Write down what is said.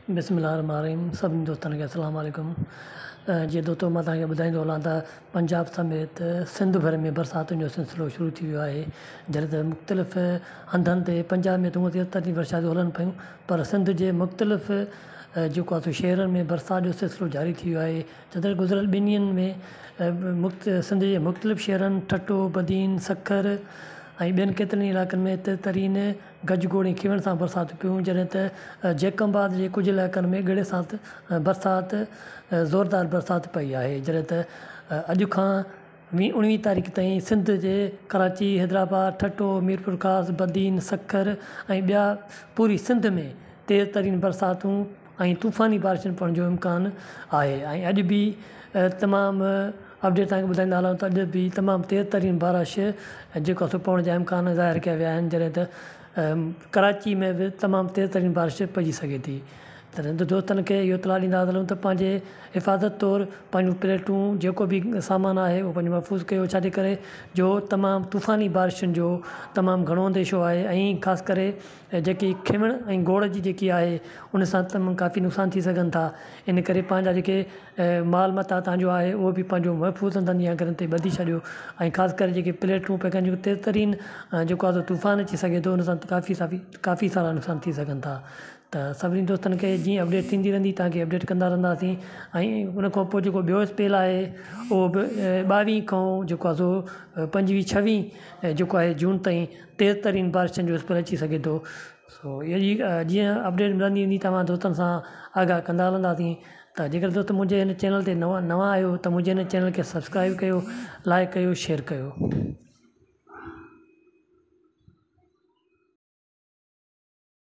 बिस्मिल्लाहिर्रहमानिर्रहीम। सभिनी दोस्तनि खे अस्सलाम वालेकुम। जीअं दोस्तो मां तव्हांखे ॿुधाईंदो हलां त पंजाब समेत सिंध भर में बरसातुनि जो सिलसिलो शुरू थी वियो आहे। जॾहिं त मुख़्तलिफ़ हंधनि ते पंजाब में त हूअं 73 ॾींहं बरसातियूं हलनि पियूं, पर सिंध जे मुख़्तलिफ़ जेको आहे शहरनि में बरसाति जो सिलसिलो जारी थी वियो आहे। जॾहिं गुज़िरियल 2 ॾींहंनि में सिंध जे मुख़्तलिफ़ शहरनि ठट्टो, बदीन, सखर ऐं ॿियनि केतिरनि इलाइक़नि में तरीन गजगोड़ी खिवण सां बरसाति पियूं। जॾहिं त जैकम्बाद जे कुझु इलाइक़नि में ॻड़े सां बरसाति ज़ोरदार बरसाति पई आहे। जॾहिं त अॼु खां 19 तारीख़ ताईं सिंध जे कराची, हैदराबाद, ठट्टो, मीरपुर ख़ास, बदीन, सखर ऐं ॿिया पूरी सिंध में तेज़ तरीन बरसातूं ऐं तूफ़ानी बारिशुनि पवण जो इम्कानु आहे। ऐं अॼु बि तमामु अपडेट तव्हांखे ॿुधाईंदा हलूं त अॼु बि तमामु तेज़ तरीन बारिश जेको आहे पवण जा इम्कान ज़ाहिर कया विया आहिनि। जॾहिं त कराची में बि तमामु तेज़ तरीन बारिश पइजी सघे थी। त दोस्तनि खे इहो इतलाह ॾींदा हलूं त पंहिंजे हिफ़ाज़त तौरु पंहिंजूं प्लेटूं जेको बि सामान आहे उहो पंहिंजो महफ़ूज़ कयो, छाजे करे जो तमामु तूफ़ानी बारिशुनि जो तमामु घणो अंदेशो आहे। ऐं ख़ासि करे जेकी खिवण ऐं गोड़ जी जेकी आहे उन सां तमामु काफ़ी नुक़सान थी सघनि था। इन करे पंहिंजा जेके माल मता तव्हांजो आहे उहो बि पंहिंजो महफ़ूज़ हंधनि या घरनि ते ॿधी छॾियो। ऐं ख़ासि करे जेके प्लेटूं पंहिंजो तेज़ तरीन जेको आहे तूफ़ान अची सघे थो, उन सां काफ़ी सारा नुक़सान थी सघनि था। त सभिनी दोस्तनि खे जीअं अपडेट थींदी रहंदी तव्हांखे अपडेट कंदा रहंदासीं। ऐं उन खां पोइ जेको ॿियो स्पेल आहे उहो बि 22 खां जेको आहे सो 25-26 जेको आहे जून ताईं तेज़ तरीन बारिशुनि जो स्पेल अची सघे थो। सो इहा जीअं अपडेट मिलंदी वेंदी तव्हां दोस्तनि सां आगाह कंदा हलंदासीं। त जेकर दोस्त मुंहिंजे हिन चैनल ते नवां आहियो त मुंहिंजे हिन चैनल खे सब्सक्राइब कयो, लाइक कयो, शेयर कयो।